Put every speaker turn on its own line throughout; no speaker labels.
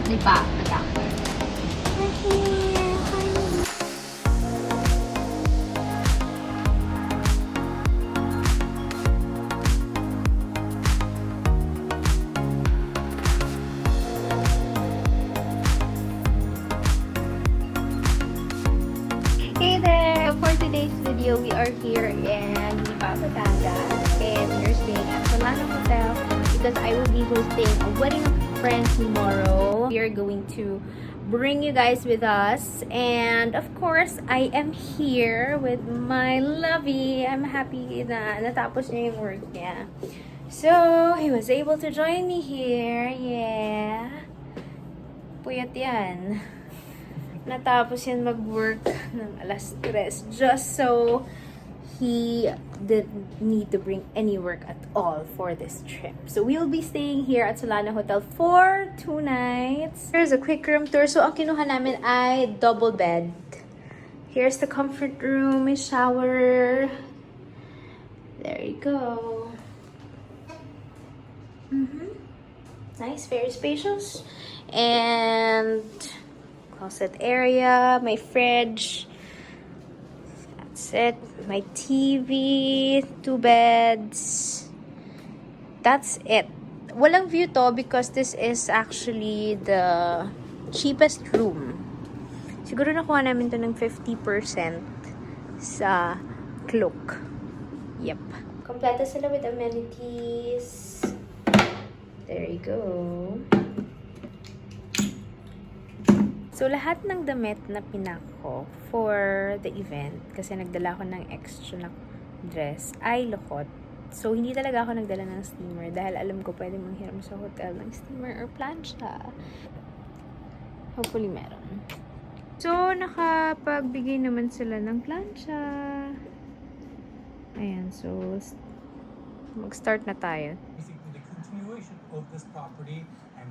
Di pa, nagkakot. Hey there! For today's video, we are here in Batangas and we're staying at Solano Hotel because I will be hosting a wedding of friends tomorrow. We are going to bring you guys with us, and of course, I am here with my lovey. I'm happy na natapos niya yung work niya. So, he was able to join me here. Yeah. Puyat yan. Natapos yan mag-work ng alas 3 just so he didn't need to bring any work at all for this trip. So we'll be staying here at Solano Hotel for 2 nights. Here's a quick room tour. So ang kinuha namin ay double bed. Here's the comfort room, may shower. There you go. Nice, very spacious. And closet area, my fridge. That's it. My TV, 2 beds. That's it. Walang view to because this is actually the cheapest room. Siguro nakuha namin to ng 50% sa Klook. Yep. Kompleto sila with amenities. There you go. So, lahat ng damit na pinak ko for the event, kasi nagdala ko ng extra na dress, ay lukot. So, hindi talaga ako nagdala ng steamer dahil alam ko pwede manghiram sa hotel ng steamer or plancha. Hopefully, meron. So, nakapagbigay naman sila ng plancha. Ayan, so, mag-start na tayo.
The continuation of this property.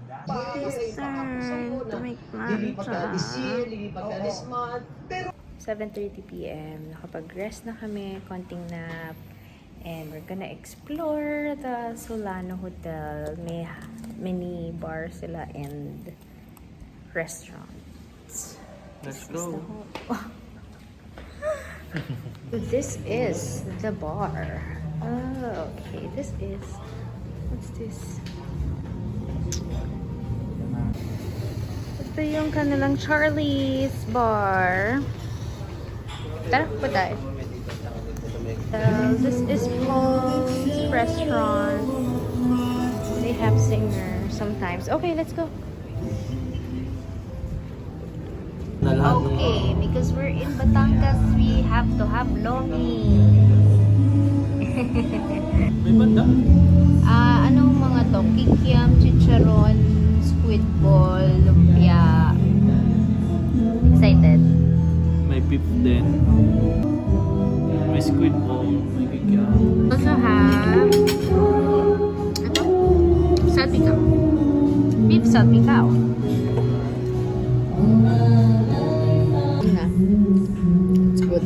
It's time to make plancha. 7:30 p.m. Nakapag-rest na kami, konting nap. And we're gonna explore the Solano Hotel. May mini bar sila and restaurants.
Let's go.
This is the bar. Oh, okay. This is... What's this? Ito yung kanilang Charlie's Bar. Tara, po tayo. This is Paul's Restaurant. They have singer sometimes. Okay, let's go. Okay, because we're in Batangas, we have to have lomi.
May banda?
Anong mga to? Kikiam, chicharon, squid ball, lumpia. Excited?
May beef din. May squid ball. May kikya.
Also have ano? Salpicao. Beef salpicao. It's good.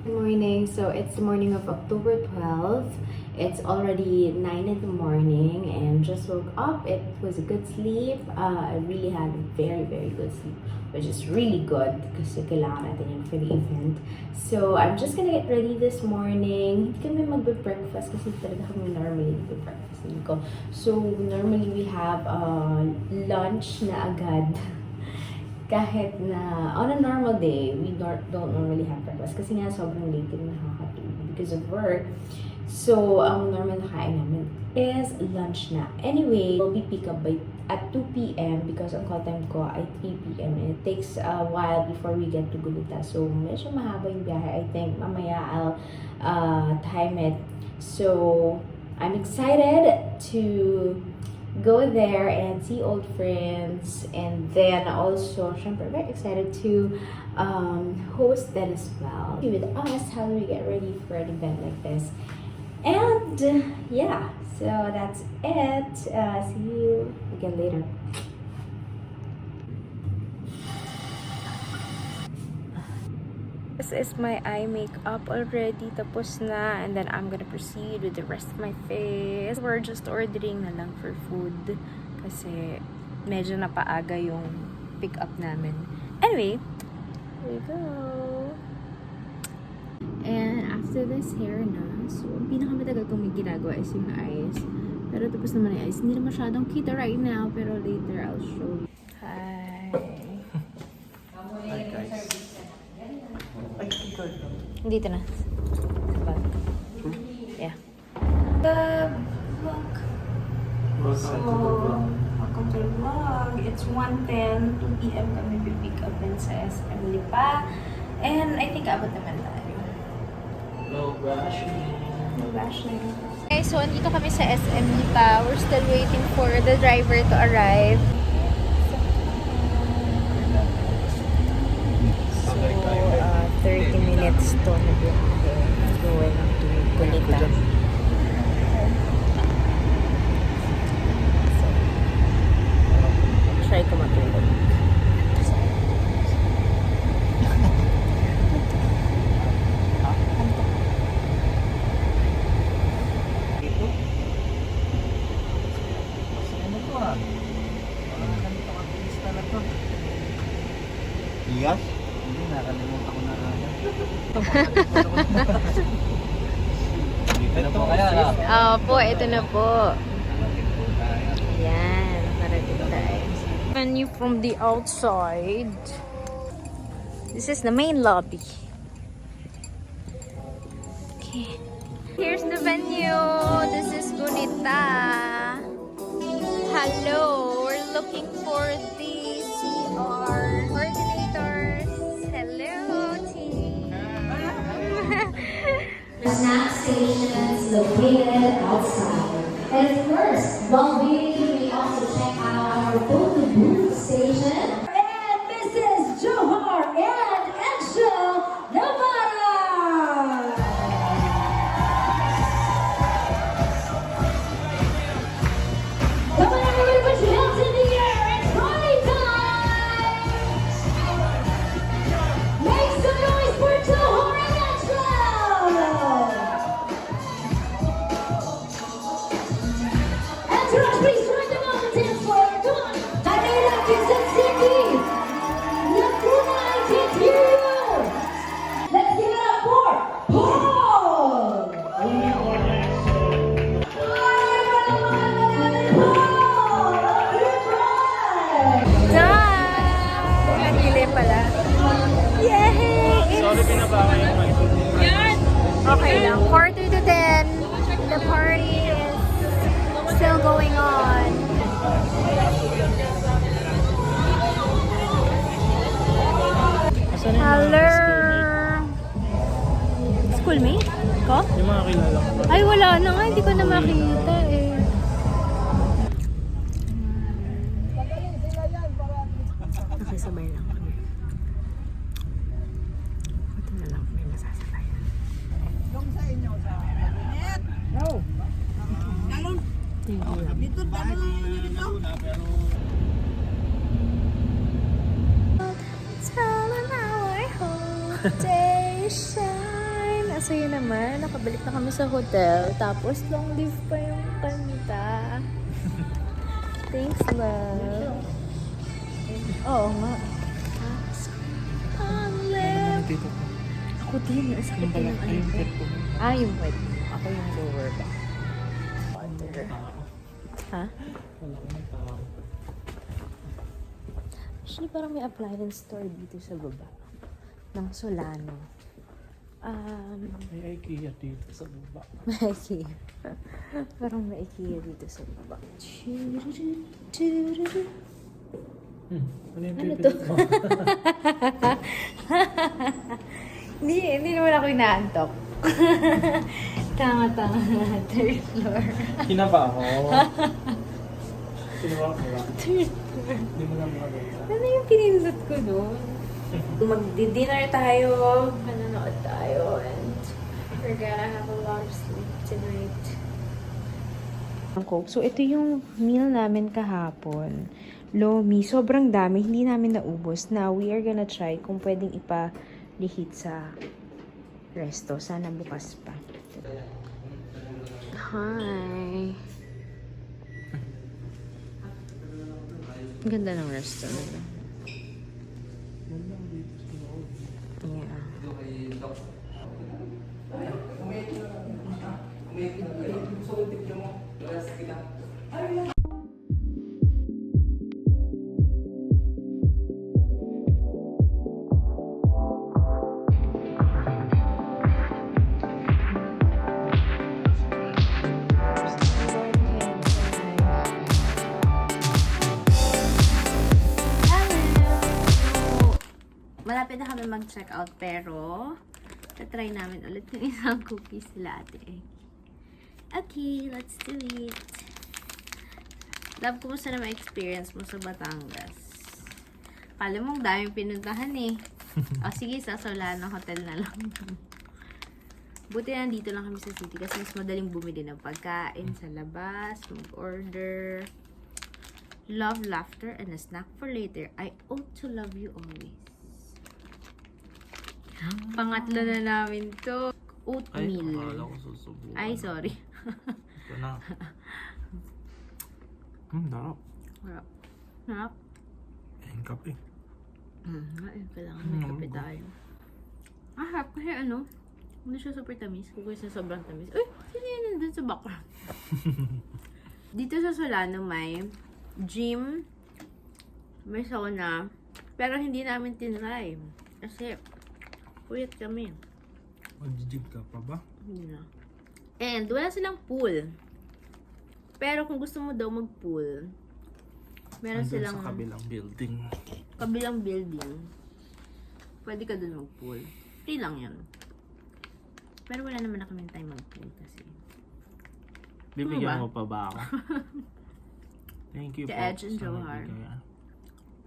Good morning. So it's the morning of October 12th. It's already 9 in the morning and just woke up. It was a good sleep. I really had a very, very good sleep, which is really good kasi kailangan natin yun for the event. So I'm just gonna get ready this morning. Hindi kami magbe-breakfast kasi talaga kami normally magbe-breakfast. So normally we have lunch na agad. Kahit na on a normal day, we don't normally have breakfast kasi nga sobrang late yung nakakatulog because of work. So, ang normal na kain namin is lunch na. Anyway, we'll be pick up at 2 p.m. because ang call time ko ay 3 p.m. and it takes a while before we get to Gulita. So, medyo mahaba yung biyahe. I think mamaya I'll time it. So, I'm excited to go there and see old friends, and then also, syempre, very excited to host them as well. With us, how do we get ready for an event like this? And yeah, so that's it. See you again later. This is my eye makeup already. Tapos na. And then I'm gonna proceed with the rest of my face. We're just ordering na lang for food. Kasi medyo napaaga yung pick up namin. Anyway, here we go. And after this hair na, so ang pinakamatagal kong may ginagawa is yung eyes. Pero tapos naman yung eyes. Hindi na masyadong kita right now, pero later I'll show you. Hi.
Hi guys.
Dito na. Sa bag. Yeah. The vlog. Welcome to the vlog. It's 1:10, 2 p.m. kami pipick up din sa SM Lipa. And I think abot naman tayo.
No rushing.
No rushing. Okay, so andito kami sa SM Lipa. We're still waiting for the driver to arrive. So, 30 minutes to nag-biyahe. Going to Kulitan. So, try ko matulog.
Yes? Hindi, nakalimutan ko na agad. Dito na po kaya.
Opo, ito na po. Ayan, parating tayo. Menu from the outside. This is the main lobby. Okay. Here's the venue. This is Gunita. Hello, we're looking for the CR coordinators. Hello, team.
Snack stations located outside. And of course, while waiting, we also check out our photo booth station. And Mrs. Johar and Angel Navarra! Come on, everybody, put your hands in the air. It's party time! Make some noise for Johar and Angel! Entourage, please join them on the dance floor. Come on. Manila, Quezon City. Laguna, I can't hear you. Let's give it up for Paul.
Done! Nagili pala. Yay!
Sorry, pinabawa yung mic.
Okay lang. 4 to 10. The party is still going on.
Asan yung
Hello!
mga
Schoolmate? Ko?
Yung mga kilala ko.
Ay, wala na nga. Hindi ko na makita eh. Nakisabay lang kami. Ito na lang may masasabayan. Telling our whole day shine. So yun naman, nakabalik na kami sa hotel. Tapos long live pa yung kanta. Thanks, love. Oo nga. Long live.
Dito.
Ako din, ang sakit din ng ano ko. Yung wet. Ako yung lower back. Under. Ha?
Wala ko ng tao.
Actually, parang may appliance store dito sa baba. Ng Solano.
May IKEA dito sa baba.
May IKEA. Parang may IKEA dito sa baba.
Ano yung
Ano
pipilit
to?
mo?
Hindi naman ako inaantok. Tama-tama na. Third floor.
Kinaba ako. Kinaba ko ba?
Third floor.
Hindi mo lang makaganda.
Ano yung pinindot ko doon? Magdi-dinner tayo, manonood tayo, and we're gonna have a lot of sleep tonight. So, ito yung meal namin kahapon. Lomi, sobrang dami, hindi namin naubos. Now, we are gonna try kung pwedeng reheat sa resto. Sana bukas pa. Hi! Ang ganda ng resto nila. Yeah. Malapit na kami mag-check out pero tatry namin ulit yung isang cookies sila ate Eggy. Okay, let's do it. Love, kumusta na ma-experience mo sa Batangas? Kala mong daming pinuntahan eh. O sige, sa Solano Hotel na lang. Buti na dito lang kami sa city kasi mas madaling bumili ng pagkain sa labas, mag-order. Love, laughter, and a snack for later. I ought to love you always. Pangatlo na namin to.
Ay,
Oatmeal.
akala ko susubukan.
Ay, sorry.
Ito na. Darap.
Harap. Harap.
Yung kape.
Kailangan may kape tayo. Harap kasi ano, hindi siya super tamis. Kung gusto sobrang tamis. Uy, sino yun nandun sa background? Dito sa Solano may gym, may sauna, pero hindi namin tinry. Kasi, puyat kami.
Mag-gym ka pa ba?
Hindi na. And wala silang pool. Pero kung gusto mo daw mag-pool, meron
Andun
silang
sa kabilang building.
kabilang building. Pwede ka dun mag-pool. Free lang yun. Pero wala naman na kaming time mag-pool kasi.
Bibigyan
Ano ba?
mo pa ba ako? Thank you
The
po.
Edge and
sa
Johar.
nagbigay.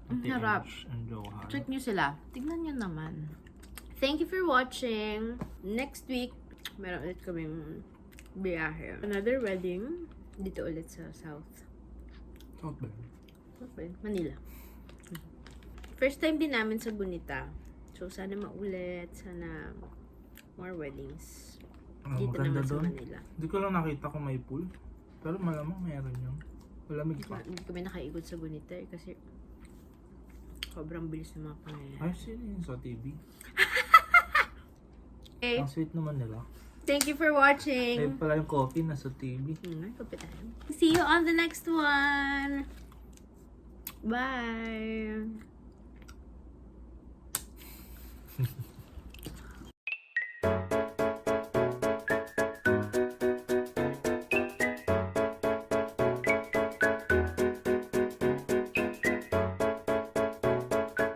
Ang
The
harap.
Edge and Johar.
Check nyo sila. Tignan nyo naman. Thank you for watching. Next week, meron ulit kaming biyahe. Another wedding. Dito ulit sa South.
South Bend.
Manila. First time din namin sa Bonita. So, sana maulit. Sana more weddings. Dito
Maganda
naman sa
doon.
Manila.
Hindi ko lang nakita kung may pool. Pero malamang meron yun. Malamig pa.
Hindi kami nakaigot sa Bonita eh, kasi sobrang bilis ng mga pangyayari.
Ay, sino yun sa TV?
Okay.
Ang sweet naman nila.
Thank you for
Ay,
watching.
pala yung coffee nasa TV.
Kape tayo. See you on the next one. Bye.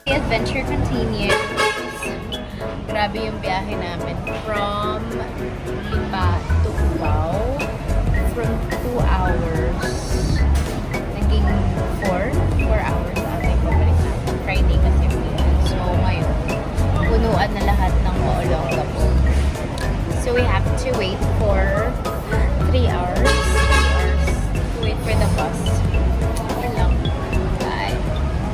The adventure continues. Grabe yung biyahe namin from Lipa to Cubao. From 2 hours, naging 4 hours.